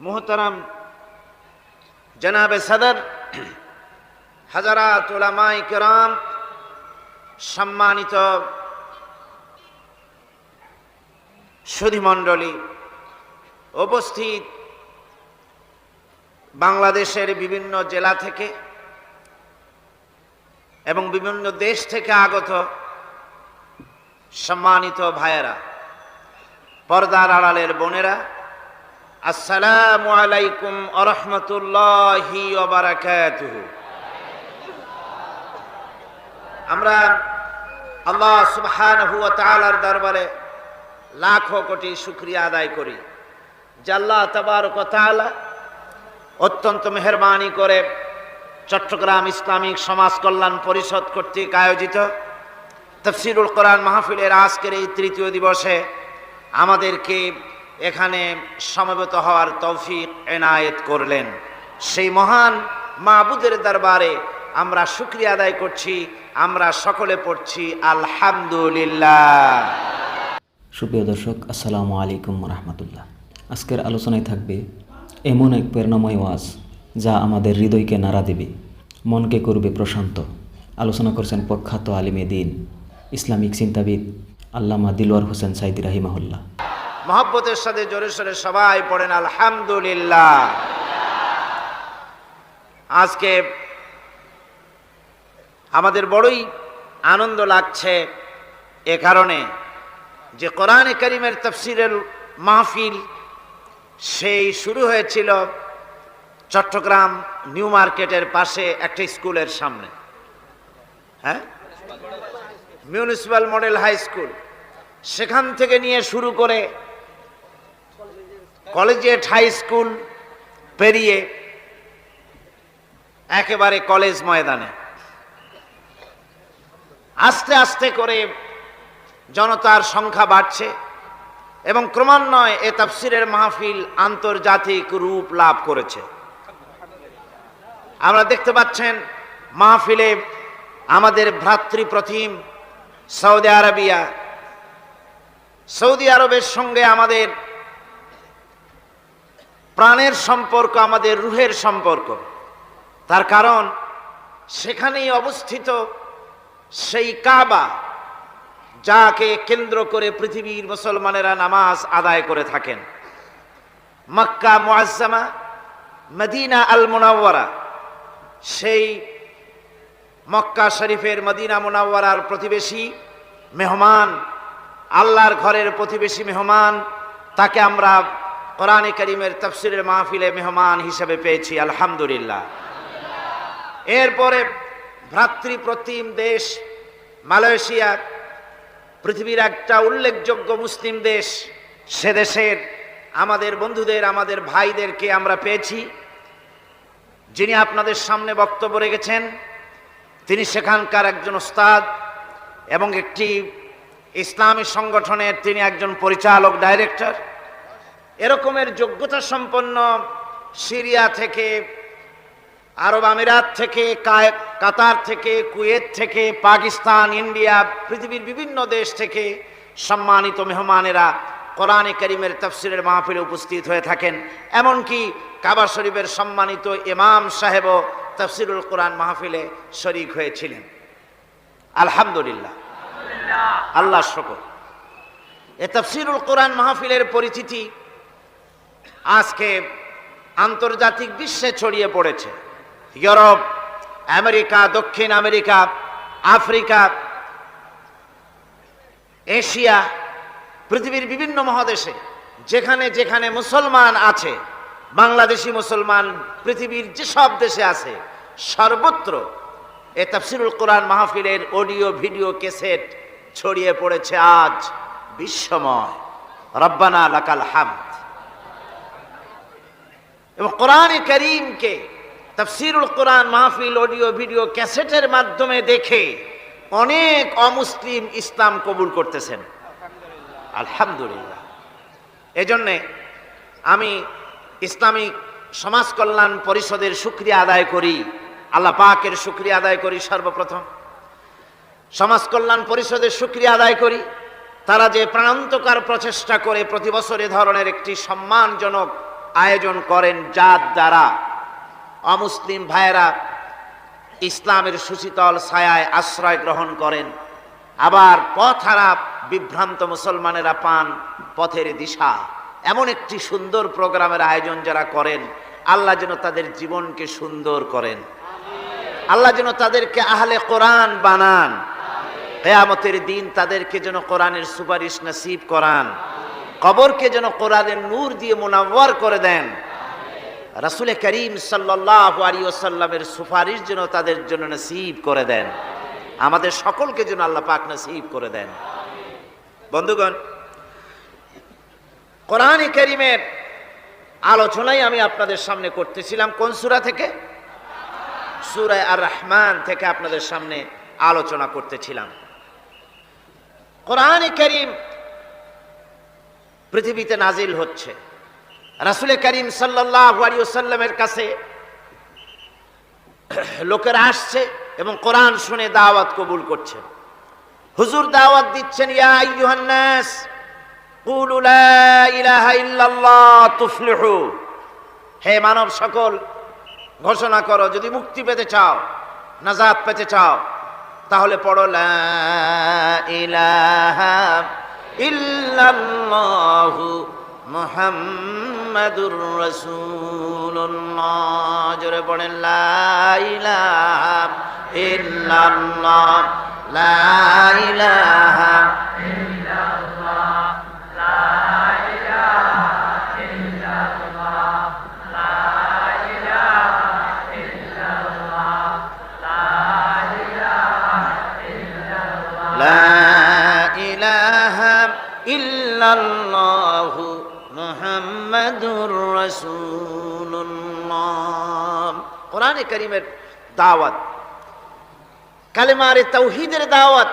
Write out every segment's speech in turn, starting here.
মুহতারাম জনাবে সদর, হাজারাত উলামায়ে কেরাম, সম্মানিত সুধীমণ্ডলী, উপস্থিত বাংলাদেশের বিভিন্ন জেলা থেকে এবং বিভিন্ন দেশ থেকে আগত সম্মানিত ভাইয়েরা, পর্দার আড়ালের বোনেরা, আসসালামু আলাইকুম ওয়া রাহমাতুল্লাহি ওয়া বারাকাতুহু। আমরা আল্লাহ সুবহানাহু ওয়া তাআলার দরবারে লাখো কোটি শুকরিয়া আদায় করি যে আল্লাহ তাবারক ওয়া তাআলা অত্যন্ত মেহেরবানি করে চট্টগ্রাম ইসলামিক সমাজ কল্যাণ পরিষদ কর্তৃক আয়োজিত তাফসীরুল কোরআন মাহফিলের আজকের এই তৃতীয় দিবসে আমাদেরকে এখানে সমবেত হওয়ার তৌফিক এনায়েত করলেন। সেই মহান মাবুদের দরবারে আমরা শুকরিয়া আদায় করছি। আমরা সকলে পড়ছি আলহামদুলিল্লাহ। সুপ্রিয় দর্শক, আসসালামু আলাইকুম রহমতুল্লাহ। আজকের আলোচনায় থাকবে এমন এক প্রেরণাময় ওয়াজ যা আমাদের হৃদয়কে নাড়া দেবে, মনকে করবে প্রশান্ত। আলোচনা করছেন প্রখ্যাত আলিমে দ্বীন, ইসলামিক চিন্তাবিদ আল্লামা দিলওয়ার হোসেন সাইদি রাহিমাহুল্লাহ। মহব্বতের সাথে জোরে সোরে সবাই পড়েন আলহামদুলিল্লাহ। আজকে আমাদের বড়ই আনন্দ লাগছে এ কারণে যে কোরআনে কারীমের তাফসীরের মাহফিল সেই শুরু হয়েছিল চট্টগ্রাম নিউ মার্কেটের পাশে একটা স্কুলের সামনে, মিউনিসিপ্যাল মডেল হাই স্কুল। সেখান থেকে নিয়ে শুরু করে কলেজিয়েট হাই স্কুল পেরিয়ে একেবারে কলেজ ময়দানে আস্তে আস্তে করে জনতার সংখ্যা বাড়ছে এবং ক্রমান্বয়ে এ তাফসীরের মাহফিল আন্তর্জাতিক রূপ লাভ করেছে। আমরা দেখতে পাচ্ছেন মাহফিলে আমাদের ভ্রাতৃপ্রতিম সৌদি আরবের সঙ্গে আমাদের প্রাণের সম্পর্ক, আমাদের রুহের সম্পর্ক। তার কারণ সেখানেই অবস্থিত সেই কাবা, যাকে কেন্দ্র করে পৃথিবীর মুসলমানেরা নামাজ আদায় করে থাকেন। মক্কা মুআজ্জামা, মদিনা আল মুনাওয়ারা, সেই মক্কা শরীফের মদিনা মুনাওয়ারার প্রতিবেশী মেহমান, আল্লাহর ঘরের প্রতিবেশী মেহমান, তাকে আমরা কোরআনে কারীমের তাফসীরের মাহফিলে মেহমান হিসেবে পেয়েছি আলহামদুলিল্লাহ। এরপরে ভ্রাতৃপ্রতিম দেশ মালয়েশিয়া, পৃথিবীর একটা উল্লেখযোগ্য মুসলিম দেশ, সে দেশের আমাদের বন্ধুদের, আমাদের ভাইদেরকে আমরা পেয়েছি। যিনি আপনাদের সামনে বক্তব্য রেখেছেন তিনি সেখানকার একজন ওস্তাদ এবং একটি ইসলামী সংগঠনের তিনি একজন পরিচালক, ডাইরেক্টর। এরকমের যোগ্যতা সম্পন্ন সিরিয়া থেকে, আরব আমিরাত থেকে, কাতার থেকে, কুয়েত থেকে, পাকিস্তান, ইন্ডিয়া, পৃথিবীর বিভিন্ন দেশ থেকে সম্মানিত মেহমানেরা কোরআনে কারীমের তাফসীরের মাহফিলে উপস্থিত হয়ে থাকেন। এমনকি কাবা শরীফের সম্মানিত ইমাম সাহেবও তাফসীরুল কোরআন মাহফিলে শরীক হয়েছিলেন আলহামদুলিল্লাহ। আল্লাহ শুকর। এ তাফসীরুল কোরআন মাহফিলের পরিচিতি আজকে আন্তর্জাতিক বিশ্বে ছড়িয়ে পড়েছে। ইউরোপ, আমেরিকা, দক্ষিণ আমেরিকা, আফ্রিকা, এশিয়া, পৃথিবীর বিভিন্ন মহাদেশে যেখানে যেখানে মুসলমান আছে, বাংলাদেশি মুসলমান পৃথিবীর যেসব দেশে আছে, সর্বত্র এ তাফসীরুল কোরআন মাহফিলের অডিও ভিডিও ক্যাসেট ছড়িয়ে পড়েছে আজ বিশ্বময়। রব্বানা লাকাল হামদ। এবং কোরআনে কারীমকে তাফসীরুল কোরআন মাহফিল অডিও ভিডিও ক্যাসেটের মাধ্যমে দেখে অনেক অমুসলিম ইসলাম কবুল করতেছেন আলহামদুলিল্লাহ। এজন্যে আমি ইসলামিক সমাজ কল্যাণ পরিষদের শুকরিয়া আদায় করি, আল্লাহ পাকের শুকরিয়া আদায় করি। সর্বপ্রথম সমাজ কল্যাণ পরিষদের শুকরিয়া আদায় করি তারা যে প্রাণান্তকার প্রচেষ্টা করে প্রতি বছর এ ধরনের একটি সম্মানজনক আয়োজন করেন, যার দ্বারা অমুসলিম ভাইয়েরা ইসলামের সুশীতল ছায়ায় আশ্রয় গ্রহণ করেন, আবার পথহারা বিভ্রান্ত মুসলমানেরা পান পথের দিশা। এমন একটি সুন্দর প্রোগ্রামের আয়োজন যারা করেন, আল্লাহ যেন তাদের জীবনকে সুন্দর করেন, আল্লাহ যেন তাদেরকে আহলে কোরআন বানান, কিয়ামতের দিন তাদেরকে যেন কোরআনের সুপারিশ নসিব করান, কবরকে যেন কোরআনের নূর দিয়ে মুনাওয়ার করে দেন, রাসূল করিম সাল্লাল্লাহু আলাইহি ওয়াসাল্লামের সুপারিশ যেন তাদের জন্য নসিব করে দেন, আমাদের সকলকে যেন আল্লাহ পাক নসিব করে দেন। বন্ধুগণ, কোরআনে কারীমের আলোচনাই আমি আপনাদের সামনে করতেছিলাম। কোন সূরা থেকে? সূরা আর রহমান থেকে আপনাদের সামনে আলোচনা করতেছিলাম। কোরআনে কারীম পৃথিবীতে নাজিল হচ্ছে, রাসূল করিম সাল্লাল্লাহু আলাইহি ওয়াসাল্লামের কাছে লোকেরা আসছে এবং কোরআন শুনে দাওয়াত কবুল করছে। হুজুর দাওয়াত দিচ্ছেন, ইয়া আইয়ুহান নাস কুলু লা ইলাহা ইল্লাল্লাহ তুফলিহু, হে মানব সকল ঘোষণা করো, যদি মুক্তি পেতে চাও, নাজাত পেতে চাও, তাহলে পড়ো লা ইলাহা ইল্লাল্লাহু মুহাম্মাদুর রাসূলুল্লাহ। জোরে পড়েন লা ইলাহা ইল্লাল্লাহ, লা ইলাহা ইল্লাল্লাহ, লা ইলাহা ইল্লাল্লাহ, লা ইলাহা ইল্লাল্লাহ, লা ইলাহা ইল্লাল্লাহ, লা ইলাহা ইল্লাল্লাহু মুহাম্মাদুর রাসূলুল্লাহ। কোরআনে কারীমের দাওয়াত, কালেমারে তাওহীদের দাওয়াত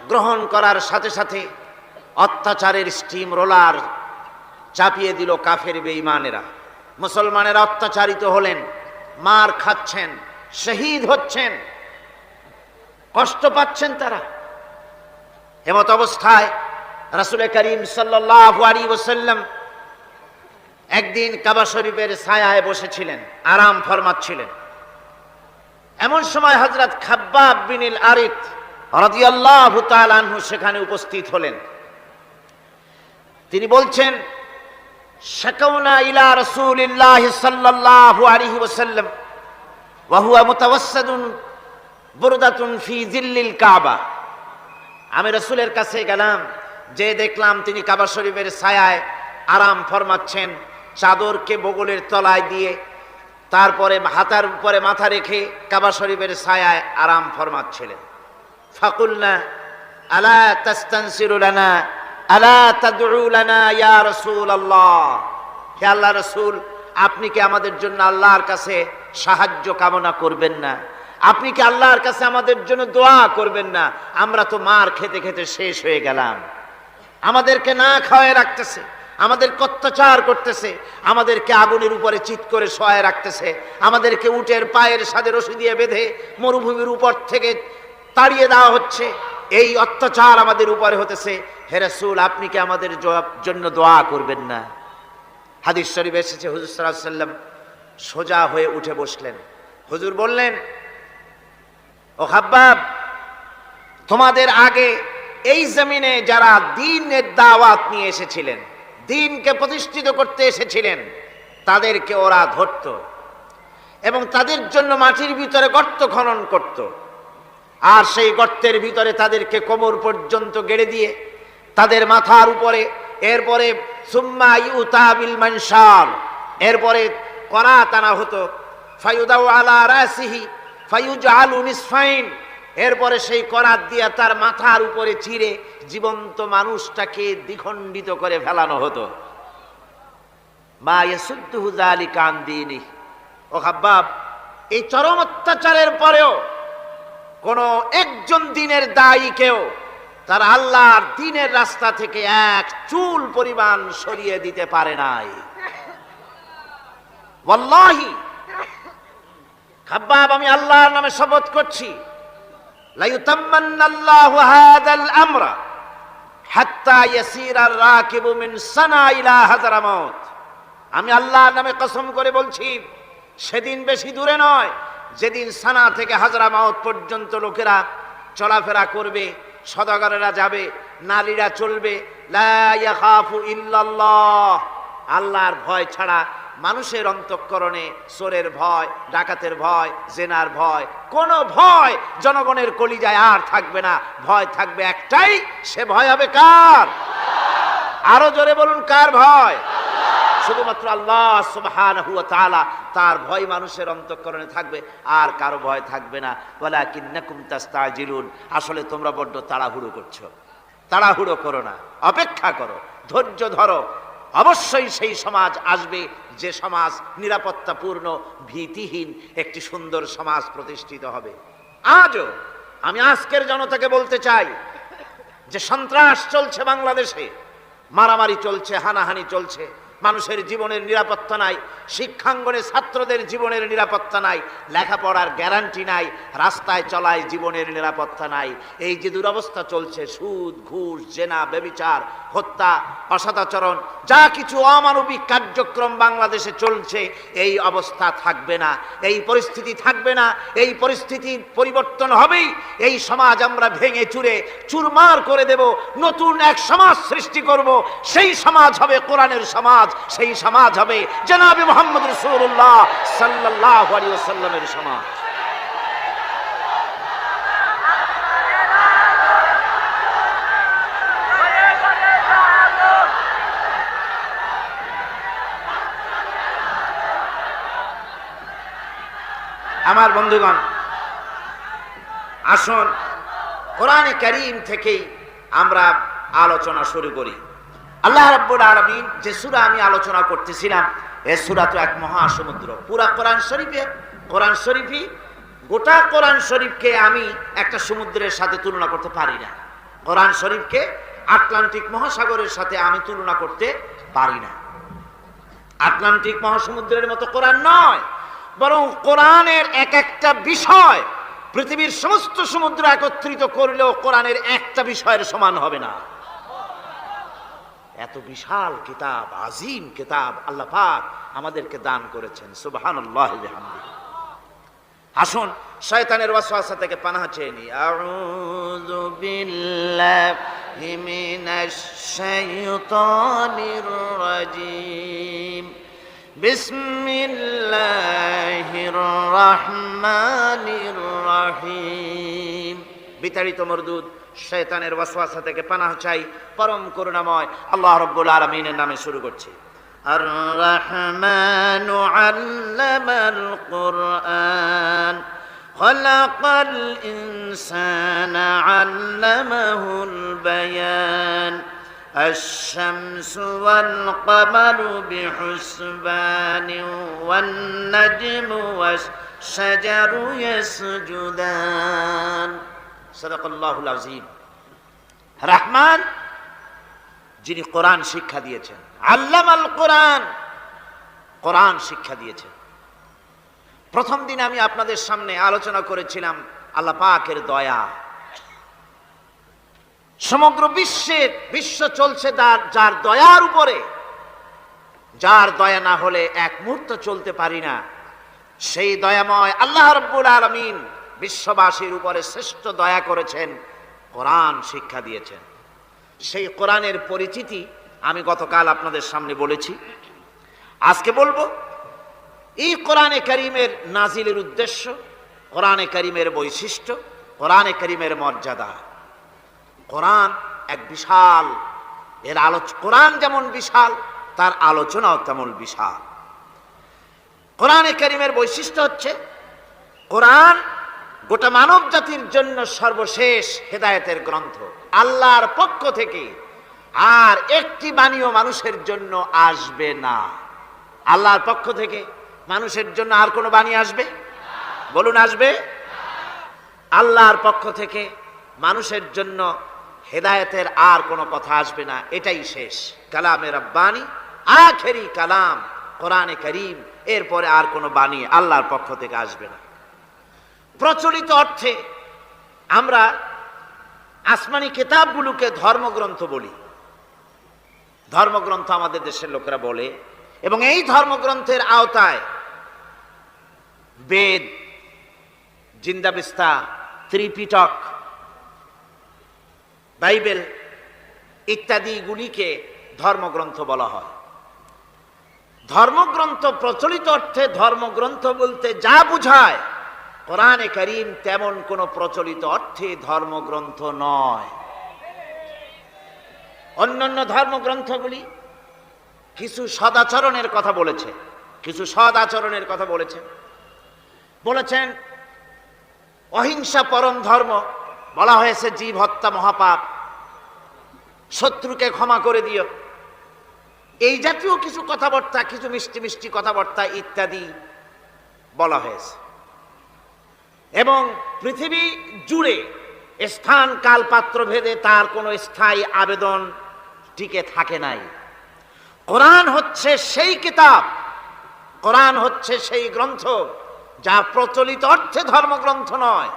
গ্রহণ করার সাথে সাথে অত্যাচারের স্টিম রোলার চাপিয়ে দিল কাফের বেঈমানেরা। মুসলমানেরা অত্যাচারিত হলেন, মার খাচ্ছেন, শহীদ হচ্ছেন, কষ্ট পাচ্ছেন তারা। এমত অবস্থায় রাসূল করিম সাল্লাল্লাহু আলাইহি ওয়াসাল্লাম একদিন কাবা শরীফের ছায়ায় বসেছিলেন, আরাম ফরমাচ্ছিলেন। এমন সময় হযরত খাব্বাব বিন আরিত রাদিয়াল্লাহু তাআলা আনহু সেখানে উপস্থিত হলেন। তিনি বলছেন, শাকাউনা ইলা রাসূলিল্লাহি সাল্লাল্লাহু আলাইহি ওয়াসাল্লাম ওয়া হুয়া মুতাওয়াসসিদুন বুরদাতুন ফি জিল্লিল কাবা। আমি রাসূলের কাছে গেলাম, যে দেখলাম তিনি কাবা শরীফের ছায়ায় আরাম ফরমাচ্ছেন, চাদরকে বগলের তলায় দিয়ে তারপরে হাতার উপরে মাথা রেখে কাবা শরীফের ছায়ায় আরাম ফরমাচ্ছিলেন। ফাকুলনা আলা তাস্তানসিরু লানা আলা তাদউ লানা ইয়া রাসূলুল্লাহ, হে আল্লাহর রাসূল, আপনি কি আমাদের জন্য আল্লাহর কাছে সাহায্য কামনা করবেন না? আপনি কি আল্লাহর কাছে আমাদের জন্য দোয়া করবেন না? আমরা তো মার খেতে খেতে শেষ হয়ে গেলাম, আমাদেরকে না খাওয়ায় রাখতেছে, আমাদেরকে অত্যাচার করতেছে, আমাদেরকে আগুনের উপরে চিৎ করে শোয়ায় রাখতেছে, আমাদেরকে উটের পায়ের সাথে রশি দিয়ে বেঁধে মরুভূমির উপর থেকে তাড়িয়ে দেওয়া হচ্ছে, এই অত্যাচার আমাদের উপরে হতেছে। হে রাসূল, আপনি কি আমাদের জন্য দোয়া করবেন না? হাদিস শরীফে এসেছে, হুজুর সাল্লাল্লাহু আলাইহি ওয়াসাল্লাম সোজা হয়ে উঠে বসলেন। হুজুর বললেন, ও খাব্বাব, তোমাদের আগে এই জমিনে যারা দ্বীনের দাওয়াত নিয়ে এসেছিলেন, দ্বীনকে প্রতিষ্ঠিত করতে এসেছিলেন, তাদেরকে ওরা ধরত এবং তাদের জন্য মাটির ভিতরে গর্ত খনন করত, আর সেই গর্তের ভিতরে তাদেরকে কোমর পর্যন্ত গেড়ে দিয়ে তাদের মাথার উপরে এরপরে সুম্মা ইউতা বিল মানশার, এরপরে করাত আনা হতো, ফায়ুদাউ আলা রাসিহি ফায়ুজআলু নিসফাইন, এরপরে সেই করাত দিয়ে তার মাথার উপরে চিরে জীবন্ত মানুষটাকে দ্বিখণ্ডিত করে ফেলানো হতো। মা ইয়াসুদ্দুহু যালিকা আন দীনিহি। ও খাব্বাব, এই চরম অত্যাচারের পরেও কোন একজন দ্বীনের দায়ীকেও তার আল্লাহর দ্বীনের রাস্তা থেকে এক চুল পরিমাণ সরিয়ে দিতে পারে নাই। ওয়াল্লাহি, খাব্বাব, আমি আল্লাহর নামে শপথ করছি, লা ইউতাম্মান্নাল্লাহু হাযাল আমরা হাত্তা ইয়াসিরার রাকিবু মিন সানা ইলা হাযরামাউত। আমি আল্লাহর নামে কসম করে বলছি, সেদিন বেশি দূরে নয় যেদিন সানা থেকে হাজরামাউত পর্যন্ত লোকেরা চলাফেরা করবে, সওদাগরেরা যাবে, নারীরা চলবে, লা ইয়াখাফু ইল্লাল্লাহ, আল্লাহর ভয় ছাড়া মানুষের অন্তঃকরণে চোরের ভয়, ডাকাতের ভয়, জেনার ভয়, কোনো ভয় জনগণের কলিজায় আর থাকবে না। ভয় থাকবে একটাই, সে ভয় হবে কার? আরো জোরে বলুন, কার ভয়? শুধুমাত্র আল্লাহ সুবহানাহু ওয়া তাআলা, তার ভয় মানুষের অন্তঃকরণে থাকবে, আর কারো ভয় থাকবে না। ওয়ালাকিন্নাকুম তাস্তাজিলুন, আসলে তোমরা বড্ড তাড়াহুড়ো করছো। তাড়াহুড়ো করো না, অপেক্ষা করো, ধৈর্য ধরো। অবশ্যই সেই সমাজ আসবে যে সমাজ নিরাপত্তাপূর্ণ, ভীতিহীন একটি সুন্দর সমাজ প্রতিষ্ঠিত হবে। আজও আমি আজকের জনতাকে বলতে চাই যে সন্ত্রাস চলছে বাংলাদেশে, মারামারি চলছে, হানাহানি চলছে, মানুষের জীবনের নিরাপত্তা নাই, শিক্ষাঙ্গনে ছাত্রদের জীবনের নিরাপত্তা নাই, লেখাপড়ার গ্যারান্টি নাই, রাস্তায় চলায় জীবনের নিরাপত্তা নাই। এই যে দুরবস্থা চলছে, সুদ, ঘুষ, জেনা, ব্যভিচার, হত্যা, অসদাচরণ, যা কিছু অমানবিক কার্যক্রম বাংলাদেশে চলছে, এই অবস্থা থাকবে না, এই পরিস্থিতি থাকবে না। এই পরিস্থিতির পরিবর্তন হবেই। এই সমাজ আমরা ভেঙে চুরে চুরমার করে দেব, নতুন এক সমাজ সৃষ্টি করব। সেই সমাজ হবে কোরআনের সমাজ, সেই সমাজ হবে জনাবে মুহাম্মদ রাসূলুল্লাহ সাল্লাল্লাহু আলাইহি ওয়াসাল্লামের সমাজ। আমার বন্ধুগণ, আসুন কোরআনে কারীম থেকেই আমরা আলোচনা শুরু করি। আল্লাহ রাব্বুল আলামিন যে সূরা আমি আলোচনা করতেছিলাম, এই সূরা তো এক মহাসমুদ্র। পুরা কোরআন শরীফই গোটা কোরআন শরীফকে আমি একটা সমুদ্রের সাথে তুলনা করতে পারি না। কোরআন শরীফকে আটলান্টিক মহাসাগরের সাথে আমি তুলনা করতে পারি না। আটলান্টিক মহাসমুদ্রের মতো কোরআন নয়, বরং কোরআনের এক একটা বিষয় পৃথিবীর সমস্ত সমুদ্র একত্রিত করলেও কোরআনের একটা বিষয়ের সমান হবে না। এত বিশাল কিতাব, আজিম কিতাব আল্লাহ পাক আমাদেরকে দান করেছেন। সুবহানাল্লাহি ওয়া বিহামদিহি। আসুন শয়তানের ওয়াসওয়াসা থেকে পানাহ চেয়ে নিই। আউযু বিল্লাহি মিনাশ শাইতানির রাজীম। বিসমিল্লাহির রহমানির রহিম। বিতাড়িত মরদুদ শয়তানের ওয়াসওয়াসা থেকে পানাহ চাই পরম করুণাময় আল্লাহ রাব্বুল আলামিনের নামে শুরু করছি। আর রহমানু আল্লামাল কুরআন খালাকাল ইনসানা আল্লামাহুল বায়ান الشمس والقمر بحسبان والنجم والشجر يسجدان সাদাকাল্লাহুল আযীম। রহমান যিনি কোরআন শিক্ষা দিয়েছেন, আল্লামাল কোরআন, কোরআন শিক্ষা দিয়েছেন। প্রথম দিন আমি আপনাদের সামনে আলোচনা করেছিলাম আল্লাহ পাকের দয়া। সমগ্র বিশ্ব চলছে যার দয়ার উপরে, যার দয়া না হলে এক মুহূর্ত চলতে পারি না। সেই দয়াময় আল্লাহ রাব্বুল আলামিন বিশ্ববাসীর উপরে শ্রেষ্ঠ দয়া করেছেন, কোরআন শিক্ষা দিয়েছেন। সেই কোরআনের পরিচিতি আমি গতকাল আপনাদের সামনে বলেছি, আজকে বলবো। এই কোরআনে কারীমের নাজিলের উদ্দেশ্য, কোরআনে কারীমের বৈশিষ্ট্য, কোরআনে কারীমের মর্যাদা। কোরআন এক বিশাল, কোরআন যেমন বিশাল, তার আলোচনাও তেমন বিশাল। কোরআনে কারীমের বৈশিষ্ট্য হচ্ছে কোরআন গোটা মানব জাতির জন্য সর্বশেষ হেদায়েতের গ্রন্থ আল্লাহর পক্ষ থেকে। আর একটি বাণীও মানুষের জন্য আসবে না। আল্লাহর পক্ষ থেকে মানুষের জন্য আর কোনো বাণী আসবে? বলুন, আসবে? আল্লাহর পক্ষ থেকে মানুষের জন্য হেদায়েতের আর কোনো কথা আসবে না। এটাই শেষ কালামে রাব্বানি, আখেরি কালাম কোরআনে কারীম। এরপরে আর কোনো বাণী আল্লাহর পক্ষ থেকে আসবে না। প্রচলিত অর্থে আমরা আসমানি কিতাবগুলোকে ধর্মগ্রন্থ বলি। ধর্মগ্রন্থ আমাদের দেশের লোকেরা বলে, এবং এই ধর্মগ্রন্থের আওতায় বেদ, জিন্দাবিস্তা, ত্রিপিটক, বাইবেল ইত্যাদিগুলিকে ধর্মগ্রন্থ বলা হয়। ধর্মগ্রন্থ প্রচলিত অর্থে ধর্মগ্রন্থ বলতে যা বুঝায়, কোরআনে কারীম তেমন কোন প্রচলিত অর্থে ধর্মগ্রন্থ নয়। অন্যান্য ধর্মগ্রন্থগুলি কিছু সদাচরণের কথা বলেছে, কিছু সদাচরণের কথা বলেছেন অহিংসা পরম ধর্ম, বলা হয়েছে জীব হত্যা মহাপাপ, শত্রুকে ক্ষমা করে দিও, এই জাতীয় কিছু কথাবার্তা, কিছু মিষ্টি মিষ্টি কথাবার্তা ইত্যাদি বলা হয়েছে। এবং পৃথিবী জুড়ে স্থান কাল পাত্র ভেদে তার কোনো স্থায়ী আবেদন টিকে থাকে নাই। কোরআন হচ্ছে সেই কিতাব, কোরআন হচ্ছে সেই গ্রন্থ যা প্রচলিত অর্থে ধর্মগ্রন্থ নয়,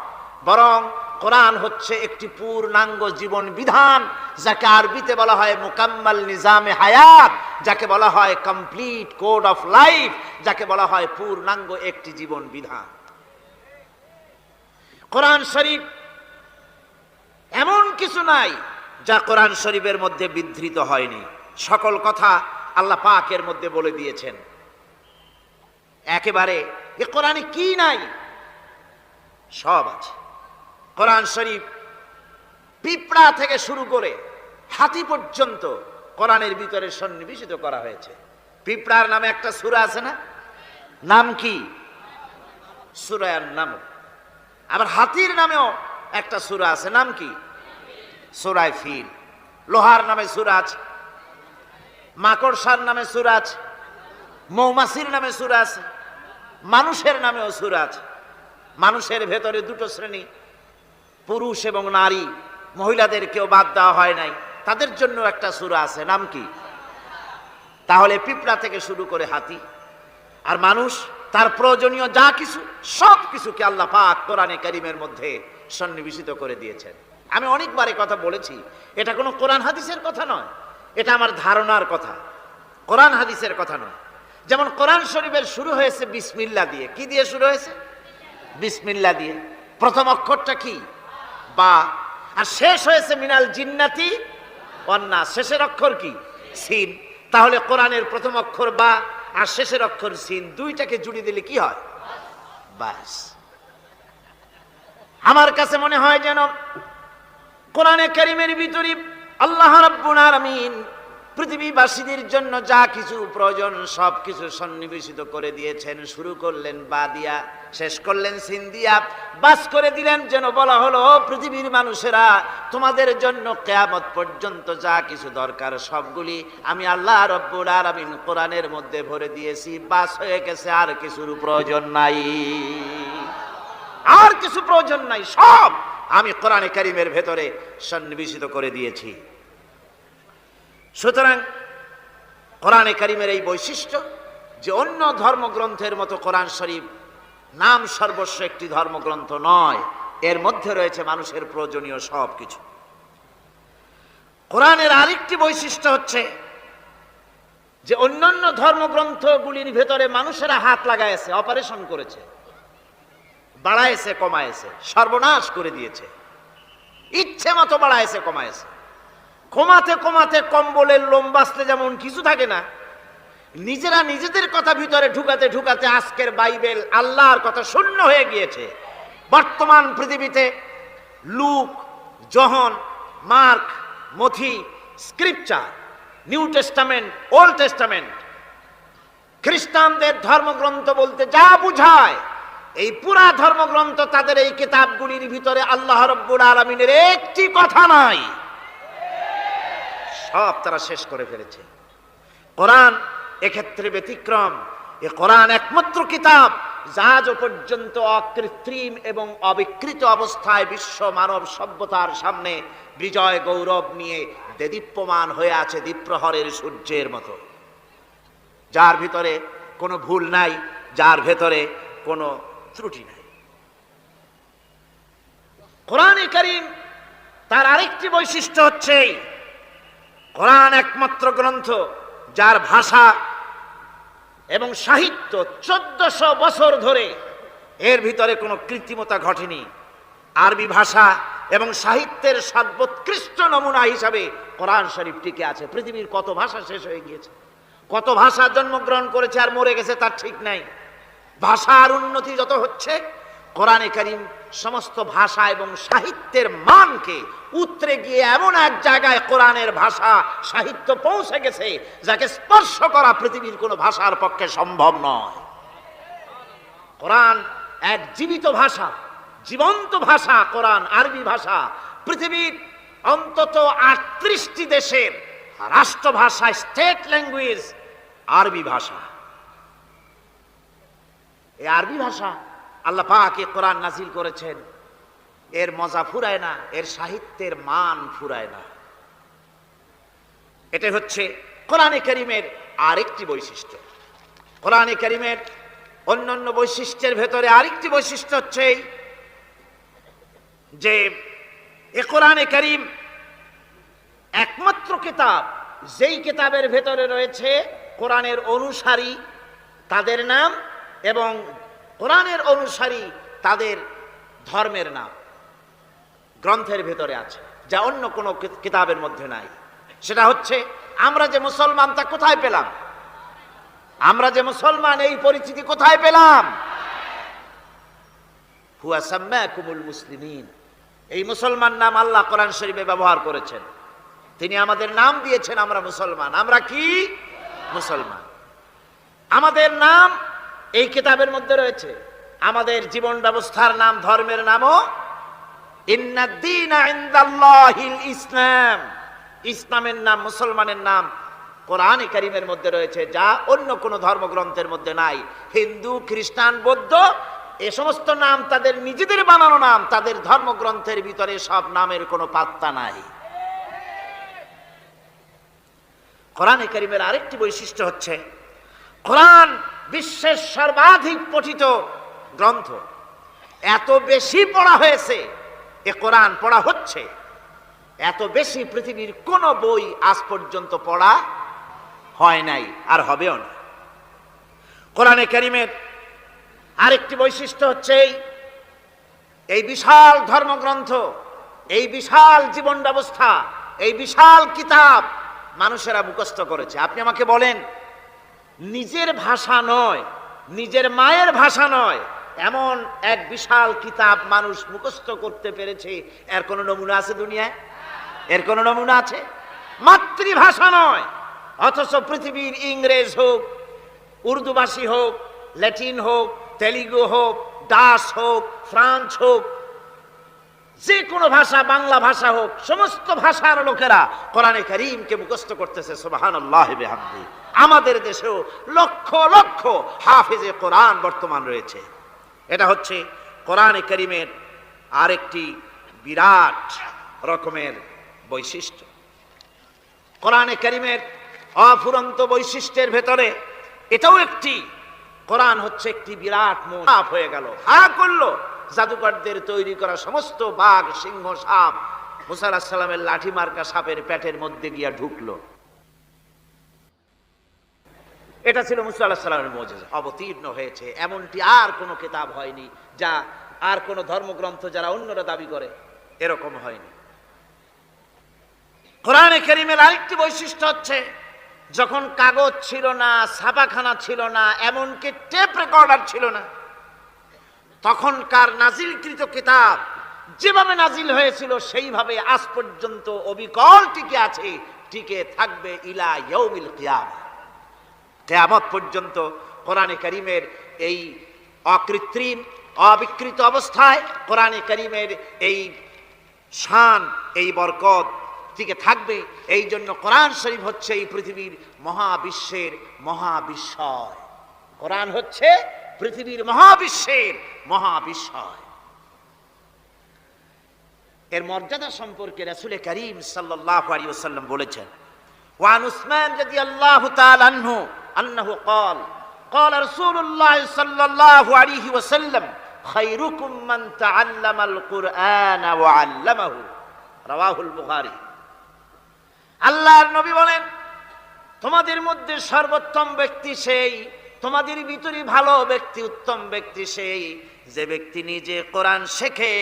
বরং কোরআন হচ্ছে একটি পূর্ণাঙ্গ জীবন বিধান, যাকে আরবিতে বলা হয় মুকাম্মাল নিজামে হায়াত, যাকে বলা হয় কমপ্লিট কোড অফ লাইফ, যাকে বলা হয় পূর্ণাঙ্গ একটি জীবন বিধান। কোরআন শরীফ এমন কিছু নাই যা কোরআন শরীফের মধ্যে বিধৃত হয়নি। সকল কথা আল্লাহ পাকের মধ্যে বলে দিয়েছেন। একেবারে এ কোরআনে কি নাই, সব আছে। কোরআন শরীফ পিঁপড়া থেকে শুরু করে হাতি পর্যন্ত কোরআনের ভিতরে সন্নিবেশিত করা হয়েছে। পিঁপড়ার নামে একটা সূরা আছে না, নাম কি? সূরা আন-নামল। আবার হাতির নামেও একটা সূরা আছে, নাম কি? সূরা ফিল। লোহার নামে সূরা আছে, মাকড়সার নামে সূরা আছে, মৌমাছির নামে সূরা আছে, মানুষের নামেও সূরা আছে। মানুষের ভেতরে দুটো শ্রেণী, পুরুষ এবং নারী, মহিলাদের কেউ বাদ দেওয়া হয় নাই, তাদের জন্য একটা সূরা আছে, নাম কি? তাহলে পিঁপড়া থেকে শুরু করে হাতি আর মানুষ, তার প্রয়োজনীয় যা কিছু সব কিছুকে আল্লাহ পাক কোরআনে কারীমের মধ্যে সন্নিবেশিত করে দিয়েছেন। আমি অনেকবার এই কথা বলেছি, এটা কোনো কোরআন হাদিসের কথা নয়, এটা আমার ধারণার কথা, কোরআন হাদিসের কথা নয়। যেমন কোরআন শরীফের শুরু হয়েছে বিসমিল্লাহ দিয়ে। কি দিয়ে শুরু হয়েছে? বিসমিল্লাহ দিয়ে। প্রথম অক্ষরটা কি? বা। আর শেষ হয়েছে মিনাল জিন্নাতি ওয়ান নাস, শেষের অক্ষর কি? সিন। তাহলে কোরআনের প্রথম অক্ষর বা আর শেষের অক্ষর সিন, দুইটাকে জুড়ে দিলে কি হয়? বাস। আমার কাছে মনে হয় যেন কোরআনে কারীমের ভিতরে আল্লাহ রাব্বুল আলামিন পৃথিবীবাসীদের জন্য যা কিছু প্রয়োজন সব কিছু সন্নিবেশিত করে দিয়েছেন। শুরু করলেন বা দিয়া, শেষ করলেন সিন দিয়া, বাস করে দিলেন, যেন বলা হলো পৃথিবীর মানুষেরা, তোমাদের জন্য কিয়ামত পর্যন্ত যা কিছু দরকার সবগুলি আমি আল্লাহ রাব্বুল আলামিন কোরআনের মধ্যে ভরে দিয়েছি। বাস হয়ে গেছে, আর কিছুর প্রয়োজন নাই, আর কিছু প্রয়োজন নাই, সব আমি কোরআনে কারীমের ভেতরে সন্নিবেশিত করে দিয়েছি। সুতরাং কোরআনে কারীমের এই বৈশিষ্ট্য যে অন্য ধর্মগ্রন্থের মতো কোরআন শরীফ নাম সর্বস্ব একটি ধর্মগ্রন্থ নয়, এর মধ্যে রয়েছে মানুষের প্রয়োজনীয় সব কিছু। কোরআনের আরেকটি বৈশিষ্ট্য হচ্ছে যে অন্যান্য ধর্মগ্রন্থগুলির ভেতরে মানুষেরা হাত লাগাইছে, অপারেশন করেছে, বাড়াইছে কমাইছে, সর্বনাশ করে দিয়েছে, ইচ্ছে মতো বাড়াইছে কমাইছে। কমাতে কমাতে কম্বলের লোম বাঁচতে যেমন কিছু থাকে না, নিজেরা নিজেদের কথা ভিতরে ঢুকাতে ঢুকাতে আজকের বাইবেল আল্লাহর কথা শূন্য হয়ে গিয়েছে। বর্তমান পৃথিবীতে লুক, জন, মার্ক, মথি, scripture, new testament, old testament, খ্রিস্টানদের ধর্মগ্রন্থ বলতে যা বুঝায়, এই পুরা ধর্মগ্রন্থ তাদের এই কিতাবগুলির ভিতরে আল্লাহ রাব্বুল আলামিনের একটি কথা নাই, সব তারা শেষ করে ফেলেছে। কোরআন এক্ষেত্রে ব্যতিক্রম। এ কোরআন একমাত্র কিতাব যা আজ পর্যন্ত অকৃত্রিম এবং অবিকৃত অবস্থায় বিশ্ব মানব সভ্যতার সামনে বিজয় গৌরব নিয়ে দেদীপ্যমান হয়ে আছে দ্বীপ্রহরের সূর্যের মতো, যার ভিতরে কোনো ভুল নাই, যার ভেতরে কোনো ত্রুটি নাই। কোরআনে কারীম তার আরেকটি বৈশিষ্ট্য হচ্ছে কোরআন একমাত্র গ্রন্থ যার ভাষা এবং সাহিত্য 1400 বছর ধরে এর ভিতরে কোনো কৃত্রিমতা ঘটেনি। আরবি ভাষা এবং সাহিত্যের সর্বোৎকৃষ্ট নমুনা হিসাবে কোরআন শরীফ টিকে আছে। পৃথিবীর কত ভাষা শেষ হয়ে গিয়েছে, কত ভাষা জন্মগ্রহণ করেছে আর মরে গেছে তার ঠিক নাই। ভাষার উন্নতি যত হচ্ছে, কোরআনে কারীম সমস্ত ভাষা এবং সাহিত্যের মানকে উতরে গিয়ে এমন এক জায়গায় কোরআনের ভাষা সাহিত্য পৌঁছে গেছে যাকে স্পর্শ করা পৃথিবীর কোনো ভাষার পক্ষে সম্ভব নয়। কোরআন এক জীবিত ভাষা, জীবন্ত ভাষা। কোরআন আরবি ভাষা। পৃথিবীর অন্তত 38টি দেশের রাষ্ট্রভাষা, স্টেট ল্যাঙ্গুয়েজ আরবি ভাষা। এই আরবি ভাষা আল্লাহ পাক এই কোরআন নাজিল করেছেন। এর মজা ফুরায় না, এর সাহিত্যের মান ফুরায় না। এটা হচ্ছে কোরআনে কারীমের আরেকটি বৈশিষ্ট্য। কোরআনে কারীমের অন্যান্য বৈশিষ্ট্যের ভেতরে আরেকটি বৈশিষ্ট্য হচ্ছে যে এ কোরআনে কারীম একমাত্র কিতাব যেই কিতাবের ভেতরে রয়েছে কোরআনের অনুসারী তাদের নাম এবং কোরআনের অনুসারী তাদের ধর্মের নাম গ্রন্থের ভেতরে আছে, যা অন্য কোনো কিতাবের মধ্যে নাই। সেটা হচ্ছে আমরা যে মুসলমান তা কোথায় পেলাম? আমরা যে মুসলমান এই পরিচিতি কোথায় পেলাম? হুয়া সাম্মাকুমুল মুসলিমিন। এই মুসলমান নাম আল্লাহ কোরআন শরীফে ব্যবহার করেছেন। তিনি আমাদের নাম দিয়েছেন, আমরা মুসলমান। আমরা কি মুসলমান? আমাদের নাম এই কিতাবের মধ্যে রয়েছে। আমাদের জীবন ব্যবস্থার নাম, ধর্মের নামও ইন্নাদ-দীনা ইনদাল্লাহিল ইসলাম। ইসলামের নাম, মুসলমানের নাম কোরআনে কারীমের মধ্যে রয়েছে, যা অন্য কোনো ধর্মগ্রন্থের মধ্যে নাই। হিন্দু, খ্রিস্টান, বৌদ্ধ এ সমস্ত নাম তাদের নিজেদের বানানো নাম, তাদের ধর্মগ্রন্থের ভিতরে সব নামের কোনো পাত্তা নাই। কোরআনে কারীমের আরেকটি বৈশিষ্ট্য হচ্ছে কোরআন বিশ্বের সর্বাধিক পঠিত গ্রন্থ। এত বেশি পড়া হয়েছে, এ কোরআন পড়া হচ্ছে এত বেশি পৃথিবীর কোন বই আজ পর্যন্ত পড়া হয় নাই, আর হবেও না। কোরআনে কারীমের আরেকটি বৈশিষ্ট্য হচ্ছে এই বিশাল ধর্মগ্রন্থ, এই বিশাল জীবন ব্যবস্থা, এই বিশাল কিতাব মানুষেরা মুখস্থ করেছে। আপনি আমাকে বলেন, নিজের ভাষা নয়, নিজের মায়ের ভাষা নয়, এমন এক বিশাল কিতাব মানুষ মুখস্থ করতে পেরেছে, এর কোনো নমুনা আছে দুনিয়ায়? এর কোনো নমুনা আছে? মাতৃভাষা নয়, অথচ পৃথিবীর ইংরেজ হোক, উর্দুভাষী হোক, ল্যাটিন হোক, তেলুগু হোক, ডাচ হোক, ফ্রান্স হোক, যে কোনো ভাষা, বাংলা ভাষা হোক, সমস্ত ভাষার লোকেরা কোরআনে কারীমকে মুখস্থ করতেছে। সুবহানাল্লাহ ওয়া বিহামদিহি। আমাদের দেশেও লক্ষ লক্ষ হাফেজে কোরআন বর্তমান রয়েছে। এটা হচ্ছে কোরআনে কারীমের আরেকটি বিরাট রকমের বৈশিষ্ট্য। কোরআনে কারীমের অফুরন্ত বৈশিষ্ট্যের ভেতরে এটাও একটি। কোরআন হচ্ছে একটি বিরাট সাপ হয়ে গেল, হা করলো। জাদুকরদের তৈরি করা সমস্ত বাঘ, সিংহ, সাপ মুসা আলাইহিস সালামের লাঠি মার্কা সাপের পেটের মধ্যে গিয়া ঢুকলো। এটা ছিল মুসা আলাইহিস সালামের মুজিজা। অবতীর্ণ হয়েছে এমনটি আর কোনো কিতাব হয়নি, যা আর কোনো ধর্মগ্রন্থ যারা অন্যরা দাবি করে এরকম হয়নি। কোরআনে কারীমের আরেকটি বৈশিষ্ট্য হচ্ছে, যখন কাগজ ছিল না, ছাপাখানা ছিল না, এমনকি টেপ রেকর্ডার ছিল না, তখনকার নাজিলকৃত কিতাব যেভাবে নাজিল হয়েছিল সেইভাবে আজ পর্যন্ত অবিকল টিকে আছে, টিকে থাকবে ইলা ইয়াউমিল কিয়ামা। কিয়ামত পর্যন্ত কোরআনে কারীমের এই অকৃত্রিম, অবিকৃত অবস্থায় কোরআনে কারীমের এই শান, এই বরকত টিকে থাকবে। এই জন্য কোরআন শরীফ হচ্ছে এই পৃথিবীর মহাবিশ্বের মহাবিস্ময়। কোরআন হচ্ছে পৃথিবীর মহাবিশ্বের মহাবিস্ময়। এর মর্যাদা সম্পর্কে রাসূল করিম সাল্লাল্লাহু আলাইহি ওয়াসাল্লাম বলেছেন, ওয়ান উসমান রাদিয়াল্লাহু তাআলা আনহু আন্নাহু قال قال رسول الله صلى الله عليه وسلم خيركم من تعلم القرآن وعلمه রাওয়াহুল বুখারী। আল্লাহর নবী বলেন, তোমাদের মধ্যে সর্বোত্তম ব্যক্তি সেই, তোমাদের ভিতরে ভালো ব্যক্তি, উত্তম ব্যক্তি সেই যে ব্যক্তি নিজে কোরআন শেখে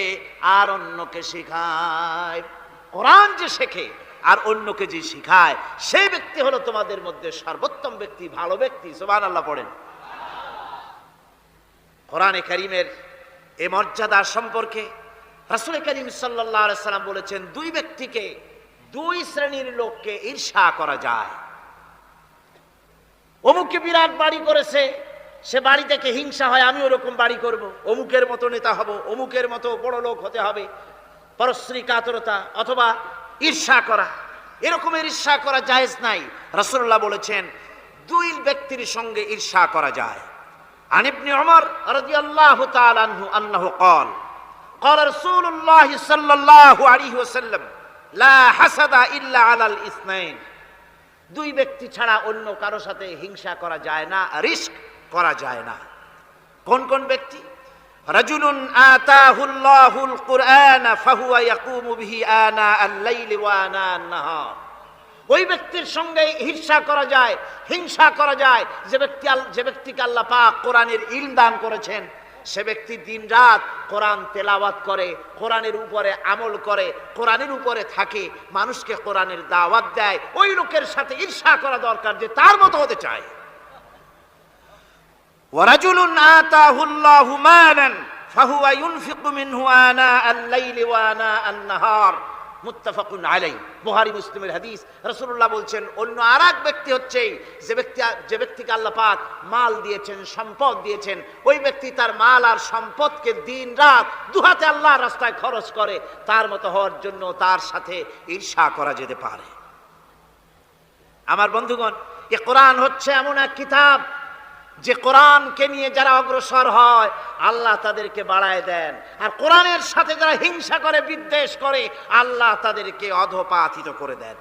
আর অন্যকে শেখায়। কোরআন যে শেখে আর অন্যকে যে শেখায়, সেই ব্যক্তি হলো তোমাদের মধ্যে সর্বোত্তম ব্যক্তি, ভালো ব্যক্তি। সুবহানাল্লাহ পড়েন। কোরআনে কারীমের এই মর্যাদা সম্পর্কে রাসূল করিম সাল্লাল্লাহু আলাইহি সাল্লাম বলেছেন, দুই ব্যক্তিকে, দুই শ্রেণীর লোককে ঈর্ষা করা যায়। অমুকে বিরাট বাড়ি করেছে, সে বাড়ি থেকে হিংসা হয়, আমি ওরকম বাড়ি করব, অমুকের মতো নেতা হব, অমুকের মতো বড় লোক হতে হবে। পরশ্রী কাতরতা অথবা ঈর্ষা করা, এরকমের ঈর্ষা করা জায়েজ নাই। রাসূলুল্লাহ বলেছেন দুই ব্যক্তির সঙ্গে ঈর্ষা করা যায়। আন ইবনে উমর রাদিয়াল্লাহু তাআলা আনহু আন্নাহু قال قال رسول الله صلى الله عليه وسلم لا حسد الا على الاثنين। দুই ব্যক্তি ছাড়া অন্য কারো সাথে হিংসা করা যায় না, রিস্ক করা যায় না। কোন কোন ব্যক্তি? রাজুলুন আতাহুল্লাহুল কুরআন ফাহুয়া ইয়াকুমু বিহি আনা আল-লাইলি ওয়া আনা আন-নাহার। ওই ব্যক্তির সঙ্গে ঈর্ষা করা যায়, হিংসা করা যায় যে ব্যক্তিকে আল্লাহ পাক কোরআনের ইলম দান করেছেন, সে ব্যক্তি দিন রাত কোরআন তেলাওয়াত করে, কোরআনের উপরে আমল করে, কোরআনের উপরে থাকে, মানুষকে কোরআনের দাওয়াত দেয়। ওই লোকের সাথে ঈর্ষা করা দরকার যে তার মতো হতে চায়। ওয়ারাজুলুন আতাহুল্লাহু মালান ফাহুয়া ইউনফিকু মিনহু আনা আল-লাইলি ওয়া আনা আন-নাহার। মুত্তাফাকুন আলাইহি, বুখারী মুসলিমের হাদিস। রাসূলুল্লাহ বলছেন, অন্য আরেক ব্যক্তি হচ্ছে যে ব্যক্তিকে আল্লাহ পাক মাল দিয়েছেন, সম্পদ দিয়েছেন, ওই ব্যক্তি তার মাল আর সম্পদকে দিন রাত দুহাতে আল্লাহর রাস্তায় খরচ করে। তার মতো হওয়ার জন্য তার সাথে ঈর্ষা করা যেতে পারে। আমার বন্ধুগণ, এ কোরআন হচ্ছে এমন এক কিতাব যে কোরআনকে নিয়ে যারা অগ্রসর হয় আল্লাহ তাদেরকে বাড়ায় দেন, আর কোরআনের সাথে যারা হিংসা করে, বিদ্বেষ করে, আল্লাহ তাদেরকে অধঃপাতিত করে দেন।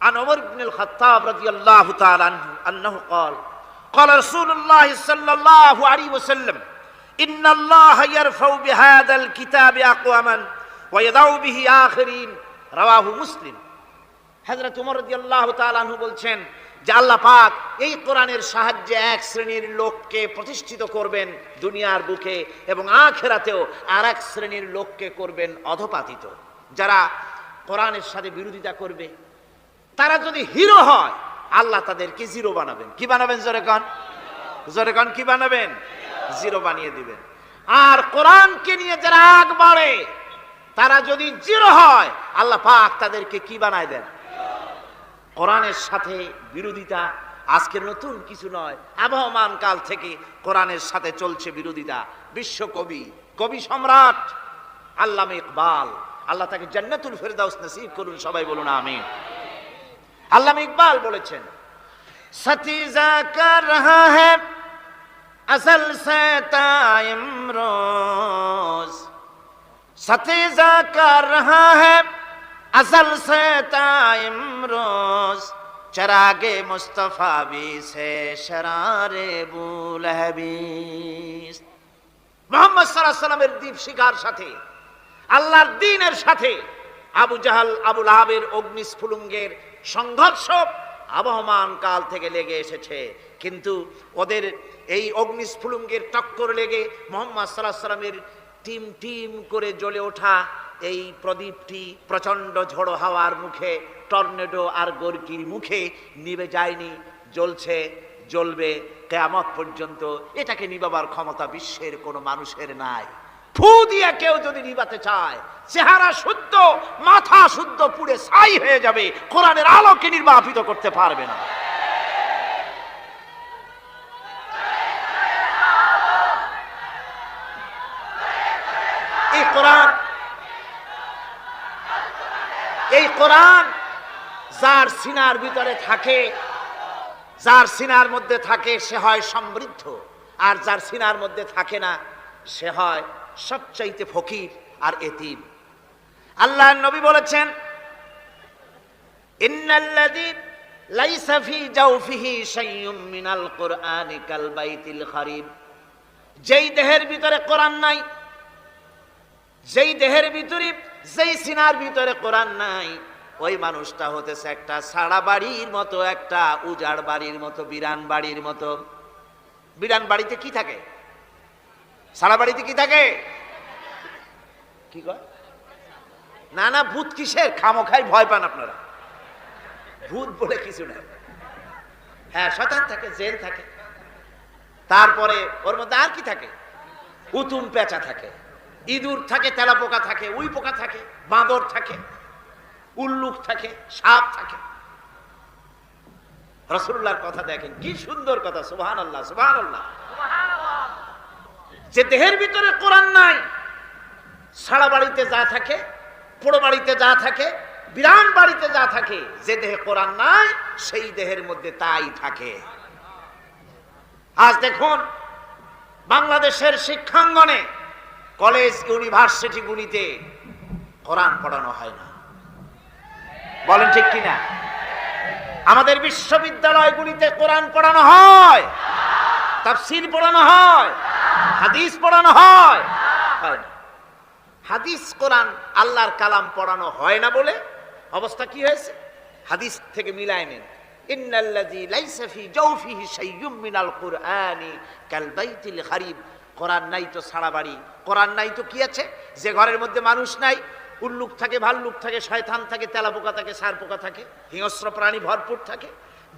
আন ওমর ইবনুল খাত্তাব রাদিয়াল্লাহু তাআলা আনহু আন্নাহু قال قال رسول الله صلى الله عليه وسلم ان الله يرفع بهذا الكتاب اقواما ويضع به آخرين। রাওয়াহু মুসলিম। হযরত ওমর রাদিয়াল্লাহু তাআলা আনহু বলছেন যে আল্লাহ পাক এই কোরআনের সাহায্যে এক শ্রেণীর লোককে প্রতিষ্ঠিত করবেন দুনিয়ার বুকে, এবং আখিরাতেও আর এক শ্রেণীর লোককে করবেন অধঃপাতিত। যারা কোরআনের সাথে বিরোধিতা করবে, তারা যদি হিরো হয়, আল্লাহ তাদেরকে জিরো বানাবেন। কি বানাবেন? জোরে কান, জোরে কান, কি বানাবেন? জিরো বানিয়ে দিবেন। আর কোরআনকে নিয়ে যারা আগ বাড়ে, তারা যদি জিরো হয়, আল্লাহ পাক তাদেরকে কি বানায় দেন? কোরআনের সাথে বিরোধিতা আজকের নতুন কিছু নয়, আবহমান কাল থেকে কোরআনের সাথে চলছে বিরোধিতা। বিশ্বকবি, কবি সম্রাট আল্লামা ইকবাল, আল্লাহ তাকে জান্নাতুল ফেরদাউস নসিব করুন, সবাই বলুন আমিন। আল্লামা ইকবাল বলেছেন, সতিজা কর রহা হ্যায় আসল সে তাইম রোজ, সতিজা কর রহা হ্যায় আসল সে তাইম রোজ, চরাগে মুস্তফা বি সে শরারে বুলহবিস। মুহাম্মদ সাল্লাল্লাহু আলাইহি সাল্লামের দীপ শিখার সাথে, আল্লাহর দ্বীনের সাথে আবু জাহাল, আবু লাহাবের অগ্নিস্ফুলিঙ্গের সংঘর্ষ আবহমান কাল থেকে লেগে এসেছে। কিন্তু ওদের এই অগ্নিস্ফুলিঙ্গের টক্কর লেগে মুহাম্মদ সাল্লাল্লাহু আলাইহি সাল্লামের টিম টিম করে জ্বলে ওঠা এই প্রদীপটি প্রচন্ড ঝড়ো হাওয়ার মুখে, টর্নেডো আর গর্কির মুখে নিভে যায়নি, জ্বলছে, জ্বলবে কিয়ামত পর্যন্ত। এটাকে নিভাবার ক্ষমতা বিশ্বের কোনো মানুষের নাই। ফু দিয়ে কেউ যদি নিভাতে চায়, চেহারা শুদ্ধ, মাথা শুদ্ধ, পুড়ে ছাই হয়ে যাবে, কোরআনের আলোকে নির্বাপিত করতে পারবে না। এই কোরআন যার সিনার ভিতরে থাকে, যার সিনার মধ্যে থাকে, সে হয় সমৃদ্ধ, আর যার সিনার মধ্যে থাকে না, সে হয় সবচাইতে ফকির আর এতিম। আল্লাহর নবী বলেছেন, ইন্নাল্লাযী লাইসা ফী জাওফিহি শাইউম মিনাল কুরআনি কাল বাইতিল খারিব। যেই দেহের ভিতরে কোরআন নাই, যেই দেহের ভিতরে যেই সিনার ভিতরে কোরআন নাই ওই মানুষটা হতেছে একটা সাড়া বাড়ির মতো, একটা উজাড় বাড়ির মতো, বিরান বাড়ির মতো। বিরান বাড়িতে কি থাকে? সাড়া বাড়িতে কি থাকে? কি কয়? না না, ভূত কিসের? খামোখাই ভয় পান আপনারা। ভূত বলে কিছু না। হ্যাঁ, শয়তান থাকে, জেল থাকে, তারপরে ওর মধ্যে আর কি থাকে? উতুম পেঁচা থাকে, ইঁদুর থাকে, তেলাপোকা থাকে, উই পোকা থাকে, বাঁদর থাকে, উল্লুক থাকে, সাপ থাকে। রাসূলুল্লাহর কথা দেখেন, কি সুন্দর কথা। সুবহানাল্লাহ, সুবহানাল্লাহ। যে দেহের ভিতরে কোরআন নাই, সারা বাড়িতে যা থাকে, পোড়ো বাড়িতে যা থাকে, বিরান বাড়িতে যা থাকে, যে দেহে কোরআন নাই সেই দেহের মধ্যে তাই থাকে। আজ দেখুন বাংলাদেশের শিক্ষাঙ্গনে, কলেজ ইউনিভার্সিটিগুলিতে কোরআন পড়ানো হয় না। বলেন ঠিক কিনা? আমাদের বিশ্ববিদ্যালয়গুলিতে কোরআন পড়ানো হয়, তাফসীর পড়ানো হয়, হাদিস পড়ানো হয়? হয় না। হাদিস কোরআন আল্লাহর কালাম পড়ানো হয় না বলে অবস্থা কি হয়েছে? হাদিস থেকে মিলায় নেন। ইন্নাল্লাযী লাইসা ফি জাওফিহি শাইয়্যুম মিনাল কুরআনি কাল বাইতিল খারিব। কোরআন নাই তো সারা বাড়ি, কোরআন নাই তো কি আছে? যে ঘরের মধ্যে মানুষ নাই, উল্লুক থাকে, ভাল্লুক থাকে, শয়তান থাকে, তেলাপোকা থাকে, সারপোকা থাকে, হিংস্র প্রাণী ভরপুর থাকে।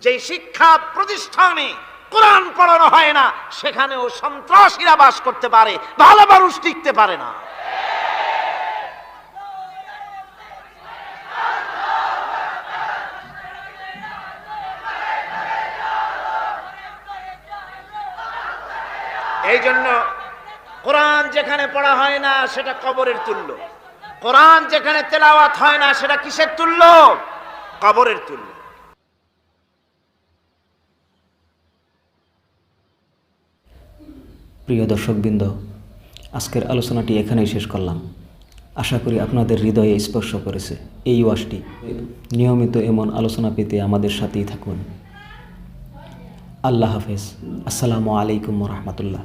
যেই শিক্ষা প্রতিষ্ঠানে কোরআন পড়ানো হয় না সেখানেও সন্ত্রাসীরা বাস করতে পারে, ভালো মানুষ টিকতে পারে না। এই জন্য কোরআন যেখানে পড়া হয় না সেটা কবরের তুল্য, কোরআন যেখানে তেলাওয়াত হয় না সেটা কিসের তুল্য? কবরের তুল্য। প্রিয় দর্শকবৃন্দ, আজকের আলোচনাটি এখানেই শেষ করলাম। আশা করি আপনাদের হৃদয়ে স্পর্শ করেছে এই ওয়াজটি। নিয়মিত এমন আলোচনা পেতে আমাদের সাথেই থাকুন। আল্লাহ হাফেজ। আসসালামু আলাইকুম ওয়া রাহমাতুল্লাহ।